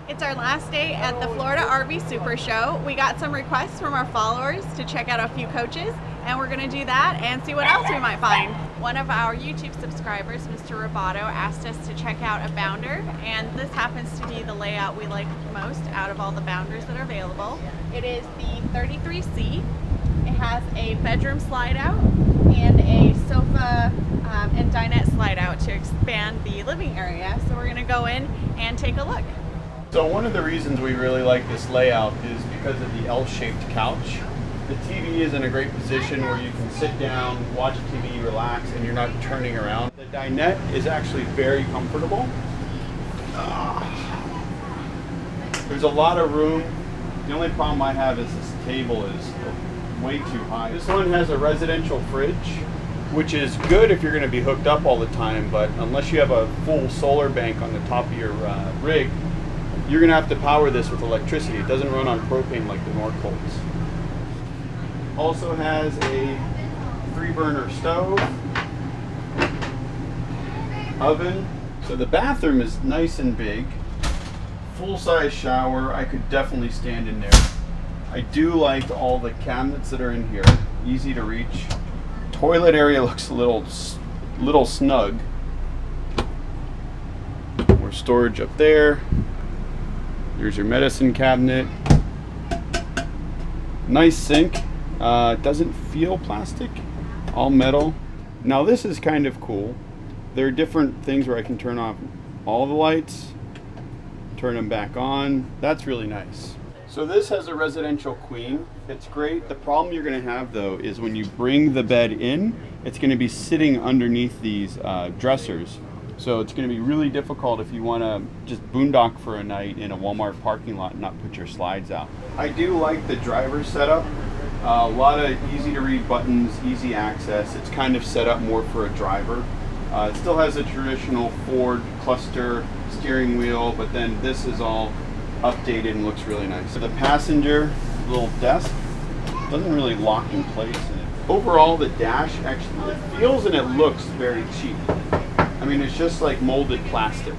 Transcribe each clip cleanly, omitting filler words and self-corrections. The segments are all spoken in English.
It's our last day at the Florida RV Super Show. We got some requests from our followers to check out a few coaches, and we're going to do that and see what else we might find. One of our YouTube subscribers, Mr. Roboto, asked us to check out a bounder, and this happens to be the layout we like most out of all the bounders that are available. It is the 33C. It has a bedroom slide out and a sofa and dinette slide out to expand the living area. So we're going to go in and take a look. So one of the reasons we really like this layout is because of the L-shaped couch. The TV is in a great position where you can sit down, watch TV, relax, and you're not turning around. The dinette is actually very comfortable. There's a lot of room. The only problem I have is this table is way too high. This one has a residential fridge, which is good if you're going to be hooked up all the time, but unless you have a full solar bank on the top of your rig, you're going to have to power this with electricity. It doesn't run on propane like the Norcolts. Also has a 3-burner stove, oven. So the bathroom is nice and big. Full-size shower. I could definitely stand in there. I do like all the cabinets that are in here. Easy to reach. Toilet area looks a little snug. More storage up there. There's your medicine cabinet. Nice sink. Doesn't feel plastic. All metal. Now this is kind of cool. There are different things where I can turn off all the lights, turn them back on. That's really nice. So this has a residential queen. It's great. The problem you're going to have though is when you bring the bed in, it's going to be sitting underneath these dressers. So it's going to be really difficult if you want to just boondock for a night in a Walmart parking lot and not put your slides out. I do like the driver's setup. A lot of easy to read buttons, easy access. It's kind of set up more for a driver. It still has a traditional Ford cluster steering wheel, but then this is all updated and looks really nice. So the passenger little desk doesn't really lock in place. Overall, the dash actually feels and it looks very cheap. I mean, it's just like molded plastic.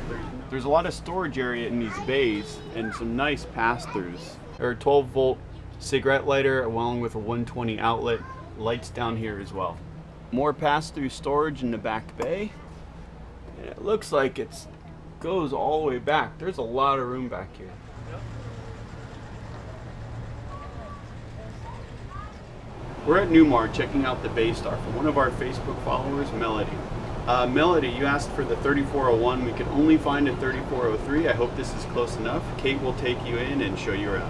There's a lot of storage area in these bays and some nice pass-throughs. There are 12-volt cigarette lighter along with a 120 outlet. Lights down here as well. More pass-through storage in the back bay. And it looks like it goes all the way back. There's a lot of room back here. We're at Newmar checking out the Baystar from one of our Facebook followers, Melody. Melody, you asked for the 3401. We can only find a 3403. I hope this is close enough. Kate will take you in and show you around.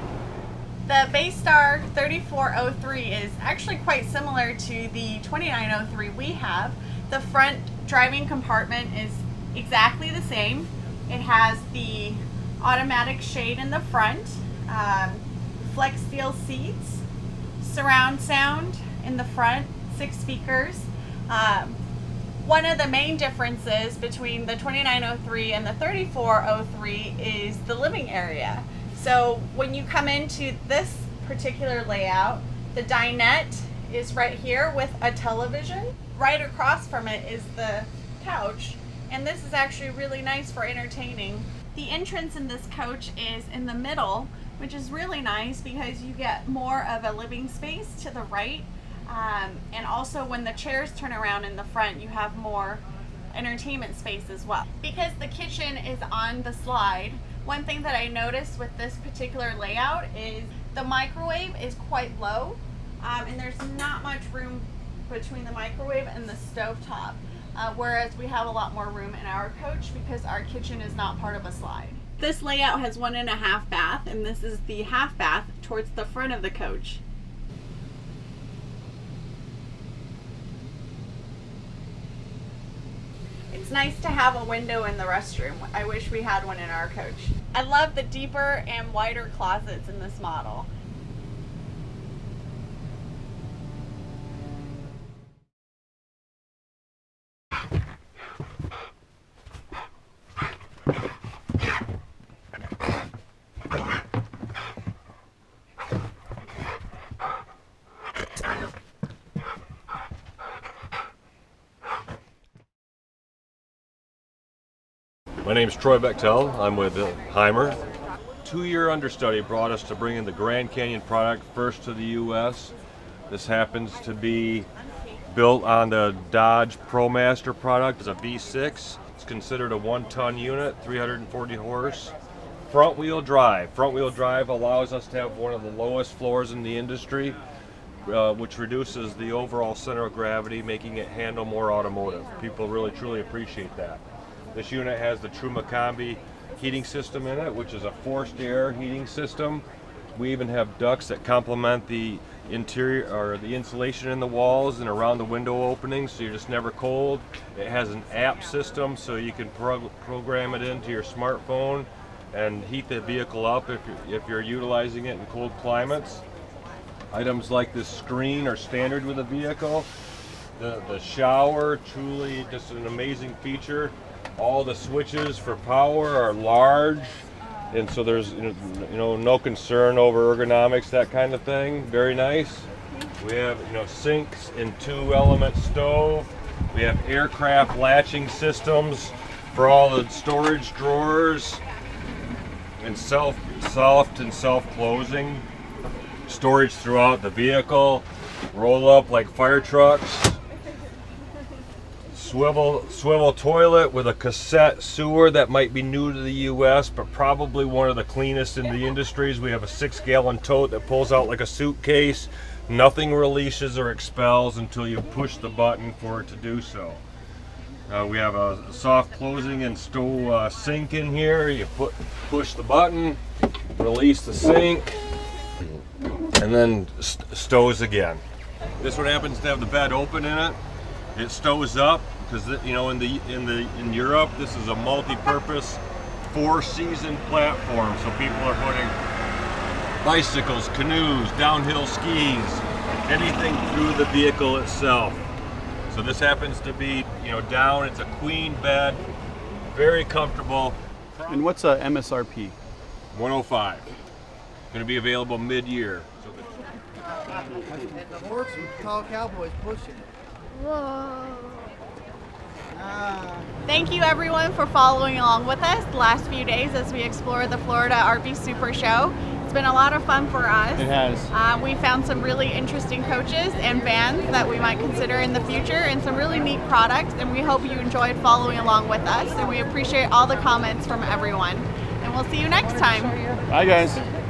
The Baystar 3403 is actually quite similar to the 2903 we have. The front driving compartment is exactly the same. It has the automatic shade in the front, flex steel seats, surround sound in the front, 6 speakers. One of the main differences between the 2903 and the 3403 is the living area. So when you come into this particular layout, the dinette is right here with a television. Right across from it is the couch, and this is actually really nice for entertaining. The entrance in this coach is in the middle, which is really nice because you get more of a living space to the right. And also when the chairs turn around in the front, you have more entertainment space as well. Because the kitchen is on the slide, one thing that I noticed with this particular layout is the microwave is quite low, and there's not much room between the microwave and the stovetop, whereas we have a lot more room in our coach because our kitchen is not part of a slide. This layout has 1.5 bath, and this is the half bath towards the front of the coach. It's nice to have a window in the restroom. I wish we had one in our coach. I love the deeper and wider closets in this model. My name is Troy Bechtel. I'm with Heimer. 2-year understudy brought us to bring in the Grand Canyon product first to the U.S. This happens to be built on the Dodge ProMaster product. It's a V6. It's considered a 1-ton unit, 340 horse. Front wheel drive. Front wheel drive allows us to have one of the lowest floors in the industry, which reduces the overall center of gravity, making it handle more automotive. People really truly appreciate that. This unit has the Truma Combi heating system in it, which is a forced air heating system. We even have ducts that complement the interior or the insulation in the walls and around the window openings, so you're just never cold. It has an app system, so you can program it into your smartphone and heat the vehicle up if you're utilizing it in cold climates. Items like this screen are standard with the vehicle. The shower, truly just an amazing feature. All the switches for power are large, and so there's no concern over ergonomics, that kind of thing. Very nice. We have sinks and 2-element stove. We have aircraft latching systems for all the storage drawers, and soft and self-closing. Storage throughout the vehicle. Roll up like fire trucks. Swivel toilet with a cassette sewer that might be new to the U.S., but probably one of the cleanest in the industries. We have a 6-gallon tote that pulls out like a suitcase. Nothing releases or expels until you push the button for it to do so. We have a soft closing and stow sink in here. You push the button, release the sink, and then stows again. This one happens to have the bed open in it. It stows up because in Europe this is a multi-purpose 4-season platform, so people are putting bicycles, canoes, downhill skis, anything through the vehicle itself. So this happens to be down. It's a queen bed, very comfortable. And what's a MSRP? 105. Going to be available mid-year. The horse with tall cowboys pushing it. Whoa. Thank you everyone for following along with us the last few days as we explore the Florida RV Super Show. It's been a lot of fun for us. It has. We found some really interesting coaches and vans that we might consider in the future, and some really neat products, and we hope you enjoyed following along with us, and we appreciate all the comments from everyone. And we'll see you next time. Bye guys.